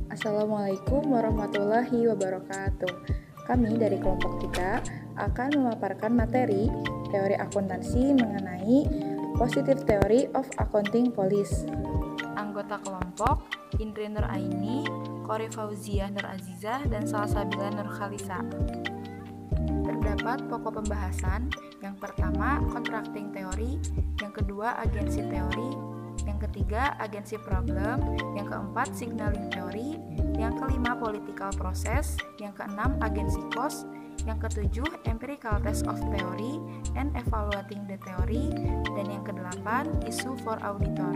Assalamualaikum warahmatullahi wabarakatuh. Kami dari kelompok 3 akan memaparkan materi teori akuntansi mengenai Positive Theory of Accounting Policy. Anggota kelompok Indri Nur Aini, Kori Fauziah Nur Azizah, dan Salsabila Nur Khalisa. Terdapat pokok pembahasan. Yang pertama, contracting teori, yang kedua, agensi teori, yang ketiga, agensi problem, yang keempat, signaling teori, yang kelima, political process, yang keenam, agensi cost, yang ketujuh, empirical test of theory and evaluating the theory, dan yang kedelapan, issue for auditor.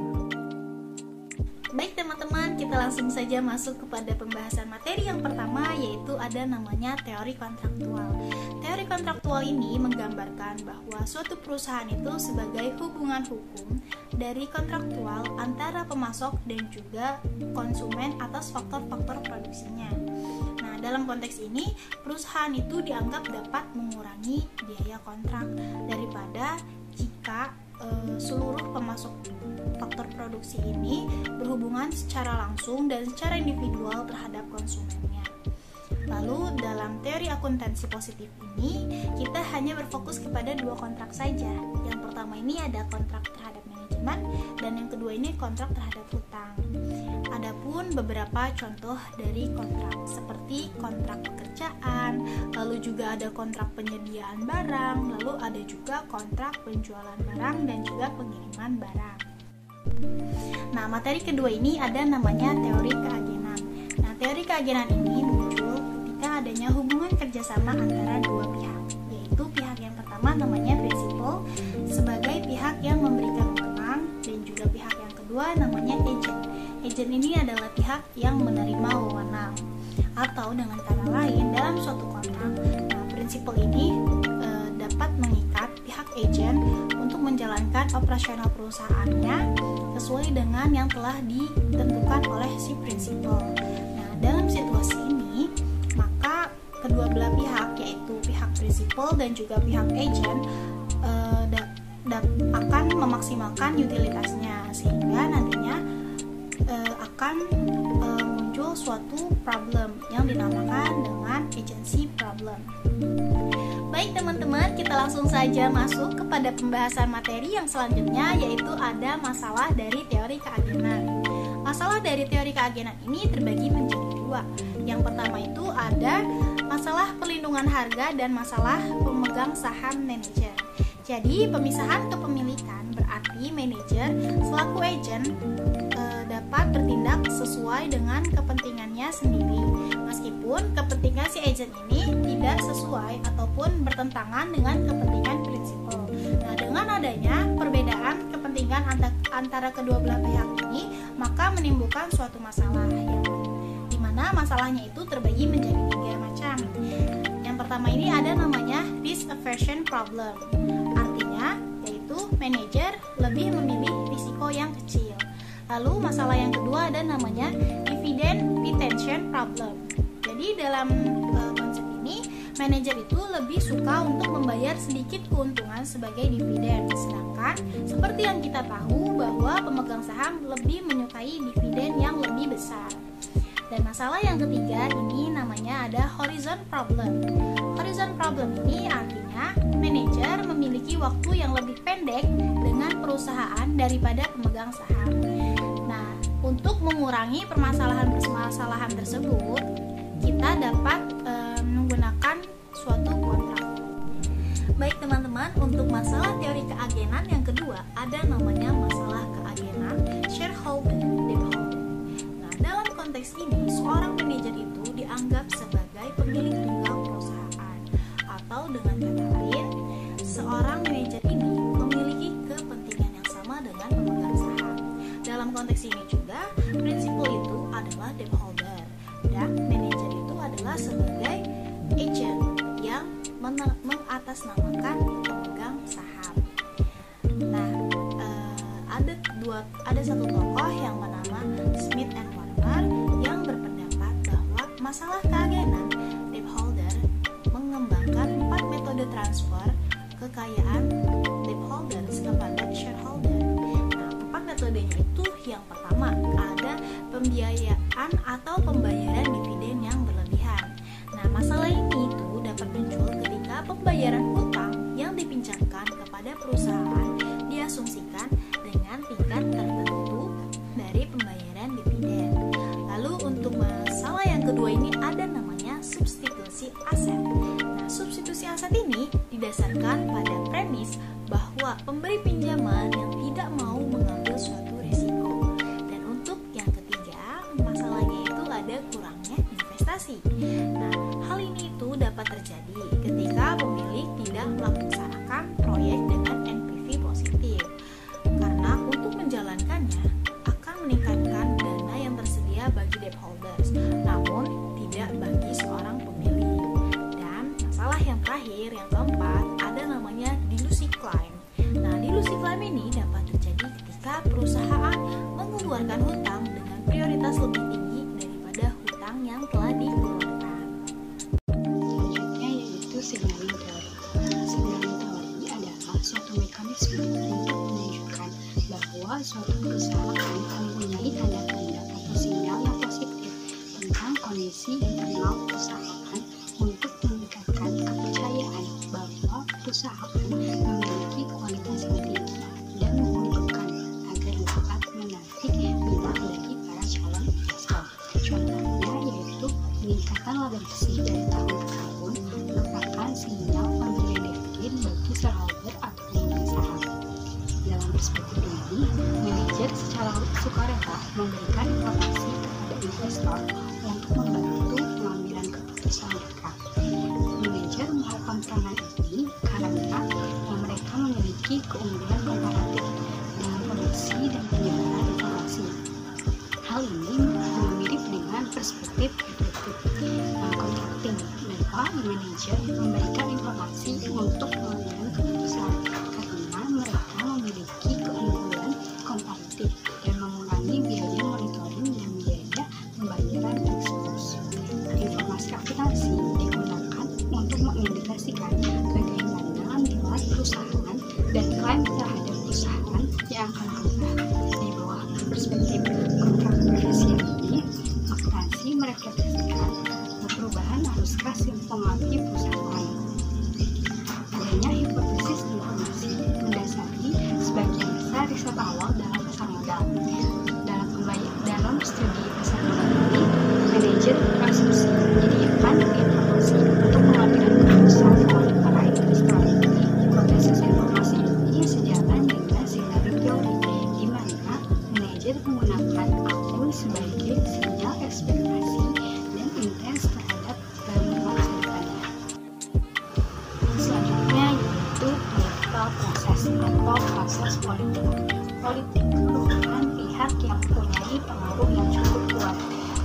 Baik teman-teman, kita langsung saja masuk kepada pembahasan materi yang pertama, yaitu ada namanya teori kontraktual. Teori kontraktual ini menggambarkan bahwa suatu perusahaan itu sebagai hubungan hukum dari kontraktual antara pemasok dan juga konsumen atas faktor-faktor produksinya. Nah, dalam konteks ini, perusahaan itu dianggap dapat mengurangi biaya kontrak daripada jika seluruh pemasok faktor produksi ini berhubungan secara langsung dan secara individual terhadap konsumennya. Lalu dalam teori akuntansi positif ini, kita hanya berfokus kepada dua kontrak saja. Yang pertama ini ada kontrak terhadap manajemen, dan yang kedua ini kontrak terhadap hutang. Adapun beberapa contoh dari kontrak seperti kontrak pekerjaan, lalu juga ada kontrak penyediaan barang, lalu ada juga kontrak penjualan barang dan juga pengiriman barang. Nah, materi kedua ini ada namanya teori keagenan. Nah, teori keagenan ini muncul ketika adanya hubungan kerjasama antara dua pihak, yaitu pihak yang pertama namanya prinsipal sebagai pihak yang memberikan wewenang, dan juga pihak yang kedua namanya agent. Agent ini adalah pihak yang menerima wewenang. Atau dengan kata lain, dalam suatu kontrak, prinsipal ini dapat mengikat pihak agent untuk menjalankan operasional perusahaannya sesuai dengan yang telah ditentukan oleh si prinsipal. Nah, dalam situasi ini, maka kedua belah pihak, yaitu pihak prinsipal dan juga pihak agent, akan memaksimalkan utilitasnya, sehingga nantinya akan muncul suatu problem yang dinamakan dengan agency problem. Baik teman-teman, kita langsung saja masuk kepada pembahasan materi yang selanjutnya, yaitu ada masalah dari teori keagenan. Masalah dari teori keagenan ini terbagi menjadi dua. Yang pertama itu ada masalah perlindungan harga dan masalah pemegang saham manajer. Jadi pemisahan kepemilikan berarti manajer selaku agent dapat bertindak sesuai dengan kepentingannya sendiri, meskipun kepentingan si agent ini tidak sesuai ataupun bertentangan dengan kepentingan prinsipal. Nah, dengan adanya perbedaan kepentingan antara kedua belah pihak ini, maka menimbulkan suatu masalah, yang dimana masalahnya itu terbagi menjadi tiga macam. Yang pertama ini ada namanya risk aversion problem, artinya yaitu manajer lebih memilih risiko yang kecil. Lalu masalah yang kedua ada namanya dividend retention problem. Jadi dalam konsep ini, manajer itu lebih suka untuk membayar sedikit keuntungan sebagai dividen, sedangkan seperti yang kita tahu bahwa pemegang saham lebih menyukai dividen yang lebih besar. Dan masalah yang ketiga ini namanya ada horizon problem. Horizon problem ini artinya manajer memiliki waktu yang lebih pendek dengan perusahaan daripada pemegang saham. Nah, untuk mengurangi permasalahan tersebut, kita dapat menggunakan suatu kontrak. Baik teman-teman, untuk masalah teori keagenan yang kedua ada namanya masalah keagenan shareholder default. Nah, dalam konteks ini, seorang manajer itu dianggap sebagai pemilik tunggal perusahaan, atau dengan kata lain, seorang manajer ini memiliki kepentingan yang sama dengan pemegang saham. Dalam konteks ini juga, prinsipal itu adalah debt holder dan manajer itu adalah sebagai agent yang mengatasnamakan pemegang saham. Nah, ada satu tokoh yang bernama Smith and Warner yang berpendapat bahwa masalah keagenan debt holder mengembangkan 4 metode transfer kekayaan debt holders kepada shareholder. Nah, 4 metodenya itu yang pertama ada pembiayaan perpajakan atau pembayaran dividen yang berlebihan. Nah, masalah ini itu dapat muncul ketika pembayaran hutang yang dipinjamkan kepada perusahaan diasumsikan dengan tingkat tertentu dari pembayaran dividen. Lalu untuk masalah yang kedua ini ada namanya substitusi aset. Nah, substitusi aset ini didasarkan pada premis bahwa pemberi pinjaman yang tidak mau mengambil suatu risiko. Dan untuk yang ketiga, masalahnya itu ada kurangnya investasi. Nah, hal ini itu dapat terjadi ketika pemilik tidak melaksanakan proyek dengan NPV positif. Karena untuk menjalankannya akan meningkatkan dana yang tersedia bagi debt holders, namun tidak bagi seorang pemilik. Dan masalah yang terakhir, yang keempat, ada namanya dilusi claim. Nah, dilusi claim ini dapat terjadi ketika perusahaan mengeluarkan hutang dengan prioritas lebih tinggi daripada hutang yang telah dikeluarkan. Selanjutnya yaitu signaling teori. Signaling teori adalah suatu mekanisme untuk menunjukkan bahwa suatu perusahaan mempunyai tanda-tanda atau sinyal yang positif tentang kondisi internal perusahaan untuk meningkatkan kepercayaan bahwa perusahaan memiliki kualitas yang tinggi dan menguntungkan agar dapat menarik minat bagi para calon investor. Contohnya yaitu peningkatan laba bersih dari tahun ke tahun merupakan sinyal pemberian dividen bagi shareholder atau pemegang saham. Dalam perspektif ini, manajer secara sukarela memberikan informasi kepada investor untuk membantu pengambilan keputusan mereka. Manajer melakukan peranan ini karena mereka memiliki keunggulan komparatif dalam produksi dan penyebaran informasi. Hal ini mirip dengan perspektif contracting, bahwa manajer memberikan informasi untuk pengambilan keputusan karena mereka memiliki keunggulan komparatif dan mengurangi biaya monitoring dan biaya pembayaran ekspos. Informasi akuntansi digunakan untuk mengindikasikan bagaimana nilai perusahaan dan klaim terhadap perusahaan yang akan berubah. Di bawah perspektif kontrak profesi ini, akuntansi merefleksikan perubahan arus kas yang mempengaruhi perusahaan. Adanya hipotesis informasi mendasari sebagian besar riset awal dalam pasar modal. Dalam studi pasar modal ini, manajer berasumsi menyediakan informasi untuk pengambilan keputusan oleh para investor. Hipotesis informasi ini sejalan dengan signaling teori, di mana manajer menggunakan akun sebagai sinyal ekspektasi dan intens terhadap masa depannya. Selanjutnya yaitu political process atau proses politik. Politik merupakan pihak yang mempunyai pengaruh yang cukup kuat.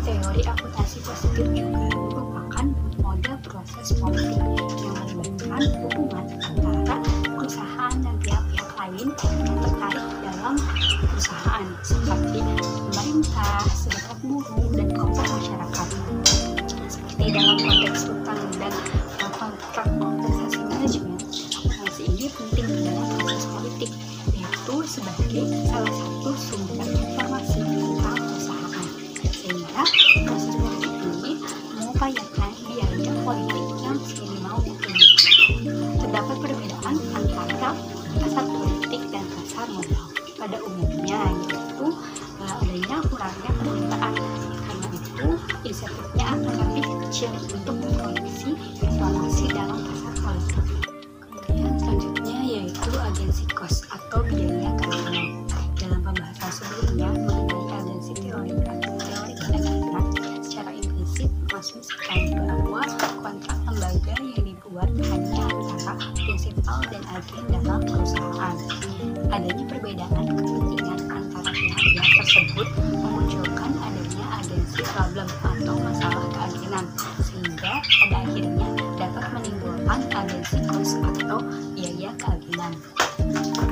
Teori akuntansi positif juga merupakan model proses politik yang melibatkan hubungan antara perusahaan dan pihak-pihak lain yang tertarik dalam perusahaan seperti pemerintah, serikat buruh, dan kelompok masyarakat. Seperti dalam konteks hutang dan kontrak kompensasi manajemen, akuntansi ini penting dalam proses politik, yaitu sebagai salah satu sumber informasi tentang perusahaan. Sehingga proses politik ini mengupayakan biaya politik yang seminimal mungkin. Terdapat perbedaan antara pasar politik dan pasar modal. Pada umumnya yaitu adanya kurangnya permintaan. Karena itu insentifnya akan lebih kecil untuk memproduksi informasi dalam pasar politik. Kemudian selanjutnya yaitu agensi cost atau biaya keamanan. Dalam pembahasan sebelumnya mengenai agensi teori atau teori keamanan, secara implisit mengasumsikan bahwa kontrak lembaga yang dibuat hanya antara prinsipal dan agen dalam perusahaan. Adanya perbedaan kepentingan antara pihak-pihak tersebut memunculkan adanya agensi problem atau masalah keagenan, sehingga pada akhirnya dapat menimbulkan agensi cost atau biaya keagenan.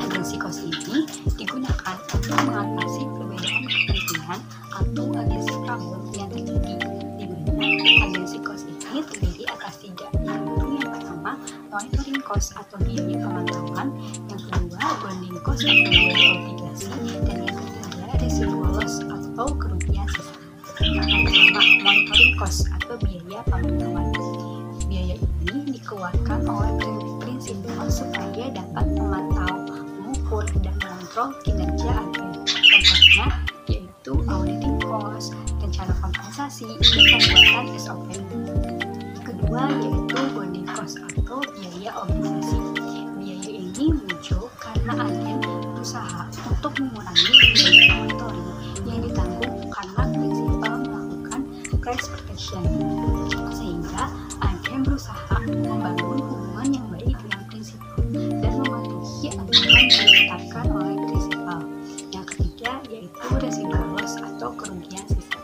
Agensi cost ini digunakan untuk mengatasi perbedaan kepentingan atau agensi problem yang terjadi, di mana agensi cost ini terdiri atas tiga, yaitu yang pertama monitoring cost atau biaya pemantauan, yang kedua bonding cost atau biaya obligasi, dan yang ketiga residual loss atau kerugian sisa. pertama, monitoring cost atau biaya pemantauan. Biaya ini dikeluarkan oleh prinsipal supaya dapat memantau, mengukur, dan mengontrol kinerja agen. Contohnya yaitu auditing cost, rencana kompensasi, dan pembuatan SOP. Kedua yaitu bonding cost atau biaya obligasi. Biaya ini muncul karena agen berusaha untuk mengurangi biaya monitoring yang ditanggung karena prinsipal melakukan price protection, sehingga agen berusaha membangun hubungan yang baik dengan prinsipal dan mematuhi aturan yang ditetapkan oleh prinsipal. Yang ketiga yaitu residual loss atau kerugian sisa.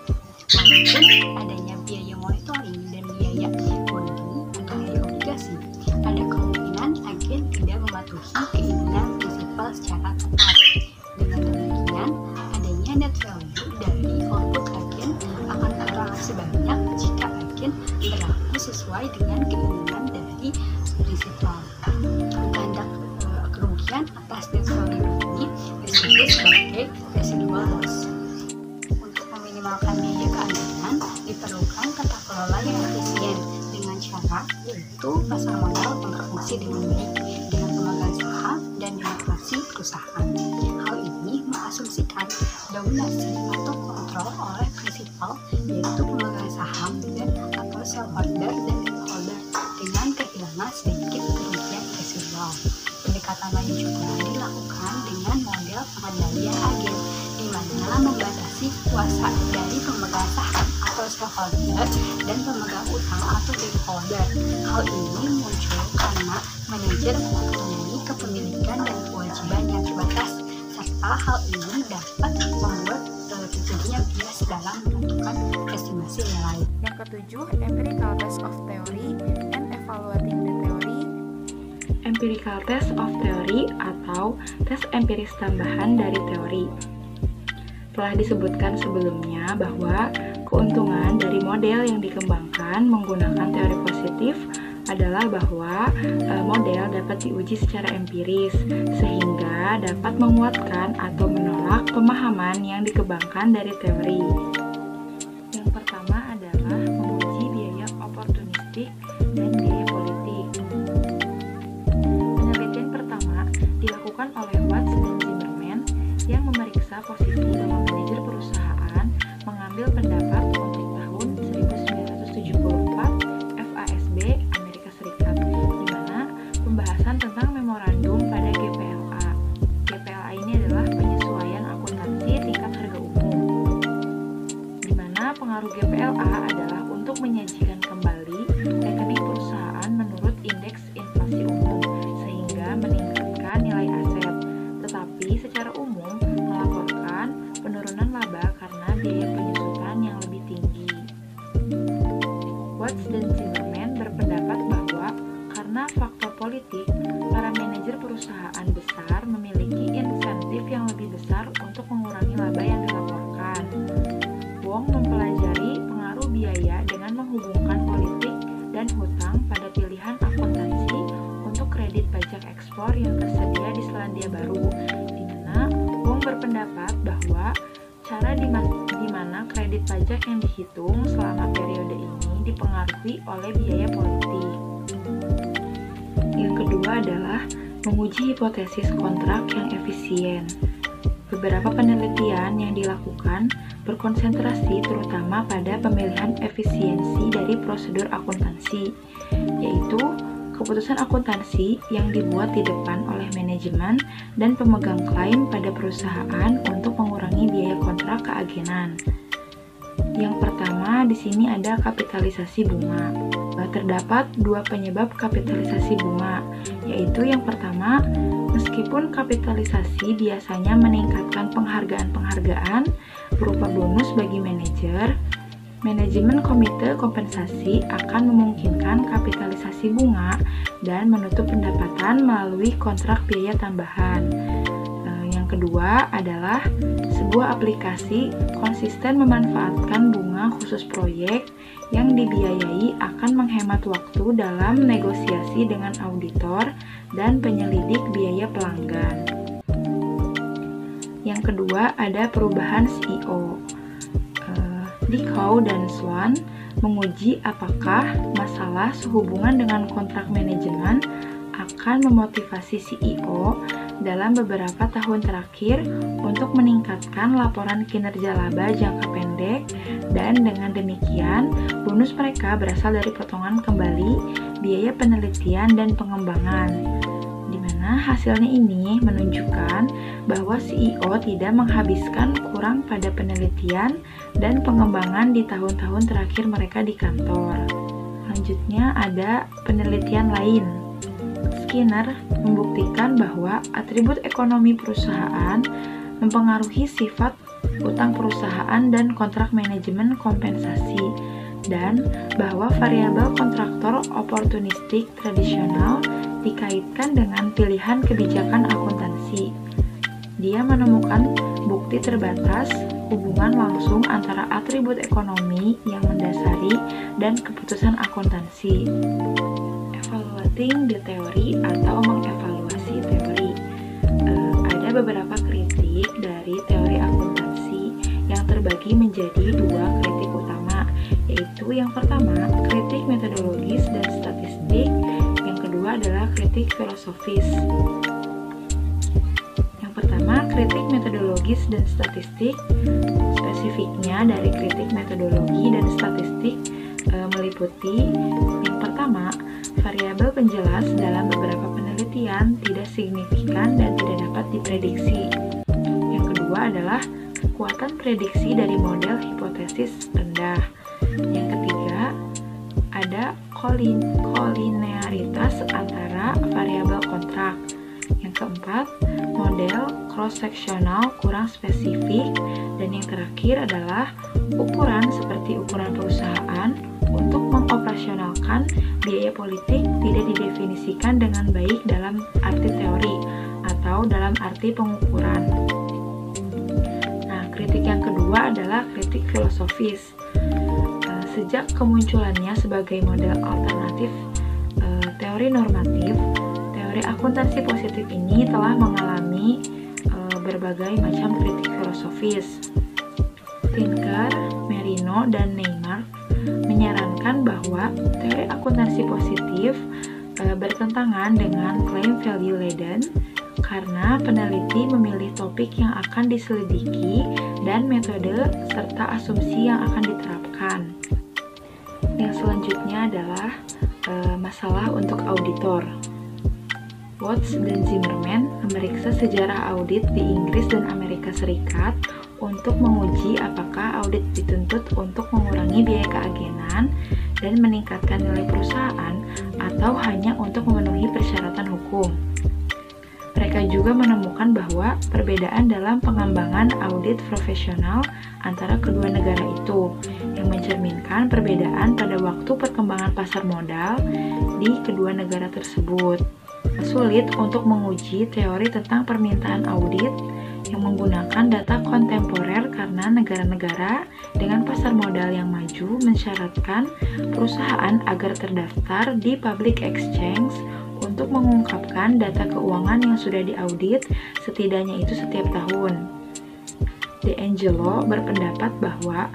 Walaupun adanya biaya monitoring dan biaya bonding atau biaya obligasi, ada kemungkinan agen tidak mematuhi keinginan prinsipal secara tepat. Dengan demikian, adanya net value dari output agen akan kurang sebanyak jika agen berlaku sesuai dengan keinginan dari prinsipal. Tanda kerugian atas net value ini disebut sebagai residual loss. Untuk meminimalkan biaya keagenan, diperlukan tata kelola yang efisien dengan cara yaitu pasar modal yang berfungsi dengan baik dengan pemegang saham dan demokrasi perusahaan. Hal ini mengasumsikan dominasi atau kontrol oleh prinsipal yaitu pemegang saham dan atau shareholder dan stakeholder dengan kehilangan sedikit kerugian residual. Pendekatan lain juga dilakukan dengan model pengendalian agen di mana membatasi kuasa dari pemegang saham atau shareholder dan pemegang utang atau stakeholder. Hal ini muncul karena manajer mempunyai kepemilikan dan kewajiban yang terbatas, serta hal ini dapat membuat terjadinya bias dalam menentukan estimasi nilai. Yang ketujuh, empirical test of theory and evaluating the theory. Empirical test of theory atau tes empiris tambahan dari teori. Telah disebutkan sebelumnya bahwa keuntungan dari model yang dikembangkan menggunakan teori positif adalah bahwa model dapat diuji secara empiris sehingga dapat menguatkan atau menolak pemahaman yang dikembangkan dari teori. Yang pertama adalah menguji biaya oportunistik dan biaya politik. Penelitian pertama dilakukan oleh Watts dan Zimmerman yang memeriksa posisi bahwa manajer perusahaan mengambil pendapat untuk tahun 1974 FASB Amerika Serikat, di mana pembahasan tentang memorandum pada GPLA. GPLA ini adalah penyesuaian akuntansi tingkat harga umum, di mana pengaruh GPLA adalah untuk menyajikan kembali rekening perusahaan menurut indeks inflasi umum sehingga meningkatkan nilai aset, tetapi secara umum melaporkan penurunan laba karena biaya penyusutan yang lebih tinggi. Watts dan Zimmerman berpendapat bahwa karena faktor politik, para manajer perusahaan besar memiliki insentif yang lebih besar untuk mengurangi laba yang dilaporkan. Wong mempelajari pengaruh biaya dengan menghubungkan politik dan hutang pada pilihan akuntansi untuk kredit pajak ekspor yang tersedia di Selandia Baru, di mana Wong berpendapat bahwa cara di mana kredit pajak yang dihitung selama periode ini dipengaruhi oleh biaya politik. Yang kedua adalah menguji hipotesis kontrak yang efisien. Beberapa penelitian yang dilakukan berkonsentrasi terutama pada pemilihan efisiensi dari prosedur akuntansi, yaitu keputusan akuntansi yang dibuat di depan oleh manajemen dan pemegang klaim pada perusahaan untuk mengurangi biaya kontrak keagenan. Yang pertama di sini ada kapitalisasi bunga. Terdapat dua penyebab kapitalisasi bunga, yaitu yang pertama, meskipun kapitalisasi biasanya meningkatkan penghargaan berupa bonus bagi manajer, manajemen komite kompensasi akan memungkinkan kapitalisasi bunga dan menutup pendapatan melalui kontrak biaya tambahan. Yang kedua adalah sebuah aplikasi konsisten memanfaatkan bunga khusus proyek yang dibiayai akan menghemat waktu dalam negosiasi dengan auditor dan penyelidik biaya pelanggan. Yang kedua ada perubahan CEO. Dikow dan Swan menguji apakah masalah sehubungan dengan kontrak manajemen akan memotivasi CEO dalam beberapa tahun terakhir untuk meningkatkan laporan kinerja laba jangka pendek, dan dengan demikian bonus mereka berasal dari potongan kembali biaya penelitian dan pengembangan, di mana hasilnya ini menunjukkan bahwa CEO tidak menghabiskan kurang pada penelitian dan pengembangan di tahun-tahun terakhir mereka di kantor. Selanjutnya ada penelitian lain. Skinner membuktikan bahwa atribut ekonomi perusahaan mempengaruhi sifat utang perusahaan dan kontrak manajemen kompensasi, dan bahwa variabel kontraktor oportunistik tradisional dikaitkan dengan pilihan kebijakan akuntansi. Dia menemukan bukti terbatas hubungan langsung antara atribut ekonomi yang mendasari dan keputusan akuntansi. Evaluating the theory atau mengevaluasi teori. Ada beberapa kritik dari teori akuntansi yang terbagi menjadi dua kritik utama, yaitu yang pertama kritik metodologis dan statistik, yang kedua adalah kritik filosofis. Yang pertama, kritik metodologis dan statistik. Spesifiknya dari kritik metodologi dan statistik meliputi yang pertama, variabel penjelas dalam beberapa penelitian tidak signifikan dan tidak dapat diprediksi. Yang kedua adalah kekuatan prediksi dari model hipotesis rendah. Yang ketiga, ada kolinearitas antara variabel kontrak. Yang keempat, model cross-sectional kurang spesifik. Dan yang terakhir adalah ukuran seperti ukuran perusahaan untuk mengoperasionalkan biaya politik tidak didefinisikan dengan baik dalam arti teori atau dalam arti pengukuran. Nah, kritik yang kedua adalah kritik filosofis. Sejak kemunculannya sebagai model alternatif teori normatif, teori akuntansi positif ini telah mengalami berbagai macam kritik filosofis. Tinker, Merino, dan Neymark menyarankan bahwa teori akuntansi positif bertentangan dengan klaim value laden karena peneliti memilih topik yang akan diselidiki dan metode serta asumsi yang akan diterapkan. Yang selanjutnya adalah masalah untuk auditor. Watts dan Zimmerman memeriksa sejarah audit di Inggris dan Amerika Serikat untuk menguji apakah audit dituntut untuk mengurangi biaya keagenan dan meningkatkan nilai perusahaan atau hanya untuk memenuhi persyaratan hukum. Mereka juga menemukan bahwa perbedaan dalam pengembangan audit profesional antara kedua negara itu, yang mencerminkan perbedaan pada waktu perkembangan pasar modal di kedua negara tersebut. Sulit untuk menguji teori tentang permintaan audit yang menggunakan data kontemporer karena negara-negara dengan pasar modal yang maju mensyaratkan perusahaan agar terdaftar di public exchange untuk mengungkapkan data keuangan yang sudah diaudit setidaknya itu setiap tahun. DeAngelo berpendapat bahwa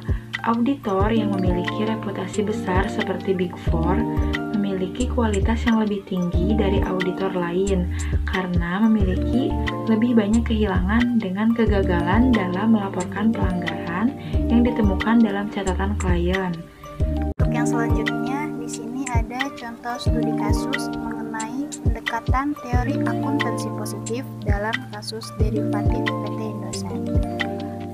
auditor yang memiliki reputasi besar seperti Big Four memiliki kualitas yang lebih tinggi dari auditor lain karena memiliki lebih banyak kehilangan dengan kegagalan dalam melaporkan pelanggaran yang ditemukan dalam catatan klien. Untuk yang selanjutnya, di sini ada contoh studi kasus mengenai pendekatan teori akuntansi positif dalam kasus derivatif PT Indosat.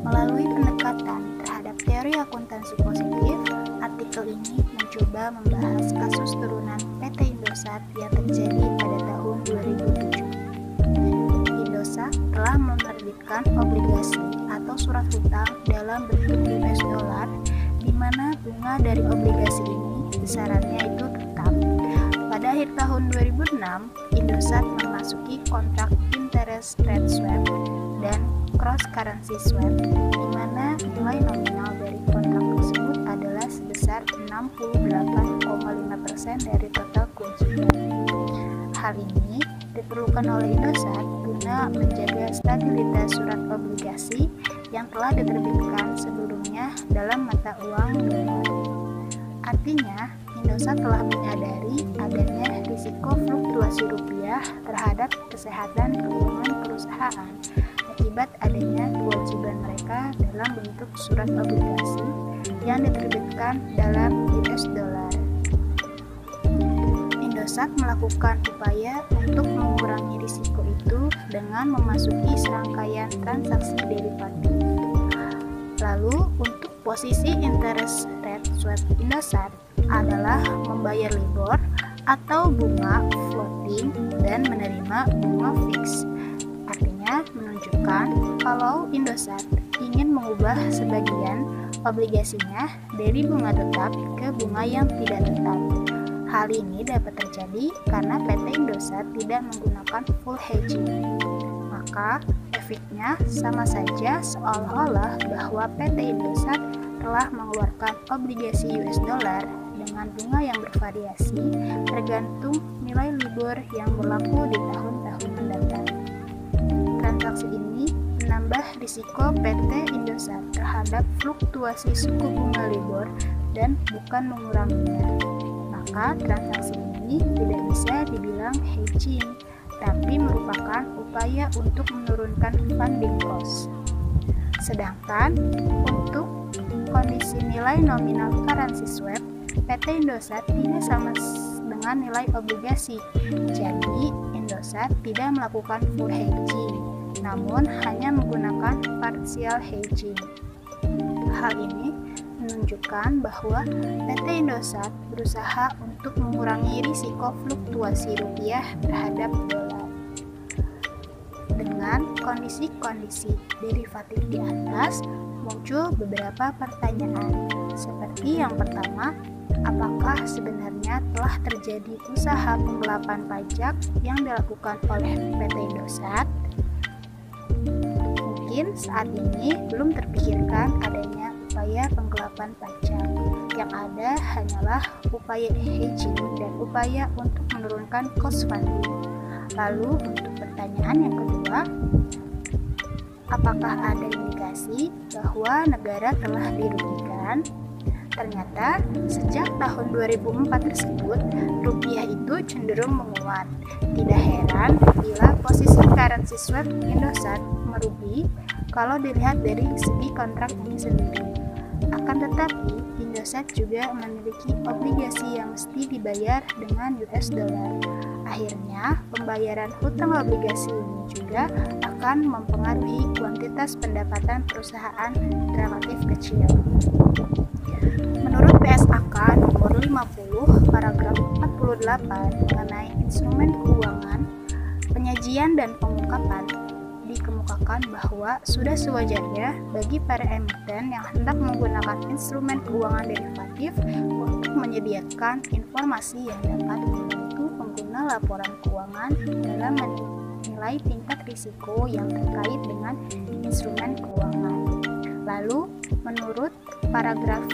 Melalui pendekatan terhadap teori akuntansi positif, artikel ini mencoba membahas kasus turunan PT Indosat yang terjadi pada tahun 2007. Indosat telah menerbitkan obligasi atau surat hutang dalam bentuk US dollar, di mana bunga dari obligasi ini besarannya itu tetap. Pada akhir tahun 2006, Indosat memasuki kontrak interest rate swap dan cross currency swap, di mana nilai nominal dari kontrak tersebut adalah sebesar 68,5% dari total konsumen. Hal ini diperlukan oleh Indosat guna menjaga stabilitas surat obligasi yang telah diterbitkan sebelumnya dalam mata uang dolar. Artinya, Indosat telah menyadari adanya risiko fluktuasi rupiah terhadap kesehatan keuangan perusahaan akibat adanya kewajiban mereka dalam bentuk surat obligasi yang diterbitkan dalam US dollar. Indosat melakukan upaya untuk mengurangi risiko itu dengan memasuki serangkaian transaksi derivatif. Lalu, untuk posisi interest rate swap Indosat adalah membayar LIBOR atau bunga floating dan menerima bunga fix. Artinya menunjukkan kalau Indosat ingin mengubah sebagian obligasinya dari bunga tetap ke bunga yang tidak tetap. Hal ini dapat terjadi karena PT Indosat tidak menggunakan full hedging. Maka efeknya sama saja seolah-olah bahwa PT Indosat telah mengeluarkan obligasi US dollar dengan bunga yang bervariasi tergantung nilai LIBOR yang berlaku di tahun-tahun mendatang. Transaksi ini menambah risiko PT Indosat terhadap fluktuasi suku bunga LIBOR dan bukan menguranginya. Maka transaksi ini tidak bisa dibilang hedging, tapi merupakan upaya untuk menurunkan funding cost. Sedangkan untuk kondisi nilai nominal currency swap, PT Indosat tidak sama dengan nilai obligasi. Jadi, Indosat tidak melakukan full hedging, namun hanya menggunakan partial hedging. Hal ini menunjukkan bahwa PT Indosat berusaha untuk mengurangi risiko fluktuasi rupiah terhadap dolar. Dengan kondisi-kondisi derivatif di atas, muncul beberapa pertanyaan, seperti yang pertama, apakah sebenarnya telah terjadi usaha penggelapan pajak yang dilakukan oleh PT Indosat? Mungkin saat ini belum terpikirkan adanya upaya penggelapan pajak. Yang ada hanyalah upaya hedging dan upaya untuk menurunkan cost funding. Lalu untuk pertanyaan yang kedua, apakah ada indikasi bahwa negara telah dirugikan? Ternyata sejak tahun 2004 tersebut, rupiah itu cenderung menguat. Tidak heran bila posisi currency swap Indosat merugi kalau dilihat dari segi kontrak ini sendiri. Akan tetapi, Indosat juga memiliki obligasi yang mesti dibayar dengan US dollar. Akhirnya, pembayaran hutang obligasi ini juga akan mempengaruhi kuantitas pendapatan perusahaan relatif kecil. Menurut PSAK nomor 50 paragraf 48 mengenai instrumen keuangan, penyajian dan pengungkapan, dikemukakan bahwa sudah sewajarnya bagi para emiten yang hendak menggunakan instrumen keuangan derivatif untuk menyediakan informasi yang dapat membantu pengguna laporan keuangan dalam menilai tingkat risiko yang terkait dengan instrumen keuangan. Lalu, menurut paragraf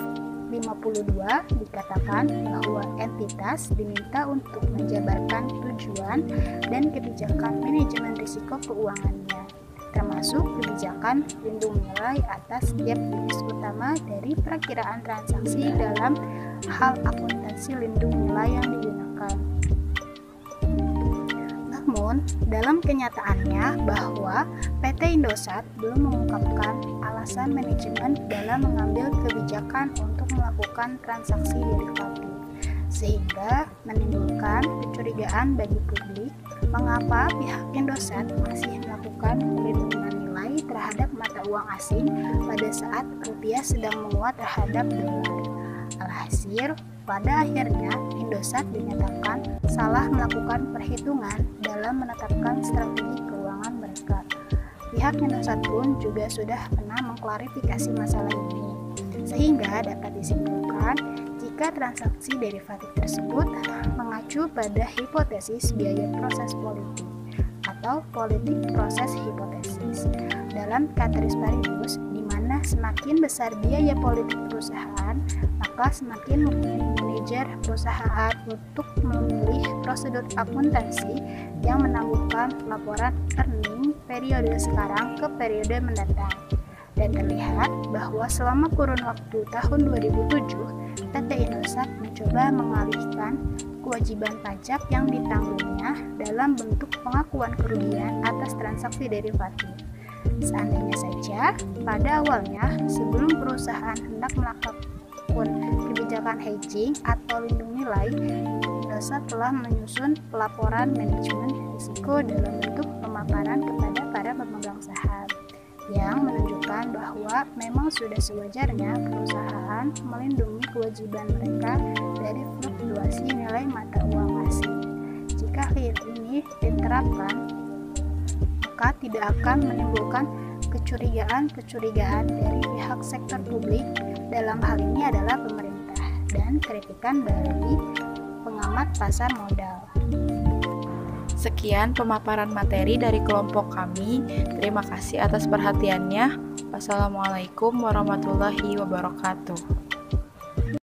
52 dikatakan bahwa entitas diminta untuk menjabarkan tujuan dan kebijakan manajemen risiko keuangannya, termasuk kebijakan lindung nilai atas setiap jenis utama dari perakiraan transaksi dalam hal akuntansi lindung nilai yang digunakan. Namun, dalam kenyataannya bahwa PT Indosat belum mengungkapkan alasan manajemen dalam mengambil kebijakan untuk melakukan transaksi derivatif, sehingga menimbulkan kecurigaan bagi publik mengapa pihak Indosat masih melakukan pelindungan nilai terhadap mata uang asing pada saat rupiah sedang menguat terhadap dolar. Alhasil, pada akhirnya Indosat dinyatakan salah melakukan perhitungan dalam menetapkan strategi keuangan mereka. Pihak Indosat pun juga sudah pernah mengklarifikasi masalah ini, sehingga dapat disimpulkan jika transaksi derivatif tersebut mengacu pada hipotesis biaya proses politik atau politik proses hipotesis. Dalam ceteris paribus, di mana semakin besar biaya politik perusahaan, maka semakin mungkin manajer perusahaan untuk memilih prosedur akuntansi yang menangguhkan laporan earning periode sekarang ke periode mendatang. Dan terlihat bahwa selama kurun waktu tahun 2007, PT Indosat mencoba mengalihkan kewajiban pajak yang ditanggungnya dalam bentuk pengakuan kerugian atas transaksi derivatif. Seandainya saja, pada awalnya sebelum perusahaan hendak melakukan kebijakan hedging atau lindung nilai, Indosat telah menyusun pelaporan manajemen risiko dalam bentuk pemaparan kepada para pemegang saham yang menunjukkan bahwa memang sudah sewajarnya perusahaan melindungi kewajiban mereka dari fluktuasi nilai mata uang asing. Jika hal ini diterapkan, maka tidak akan menimbulkan kecurigaan dari pihak sektor publik, dalam hal ini adalah pemerintah, dan kritikan dari pengamat pasar modal. Sekian pemaparan materi dari kelompok kami. Terima kasih atas perhatiannya. Wassalamualaikum warahmatullahi wabarakatuh.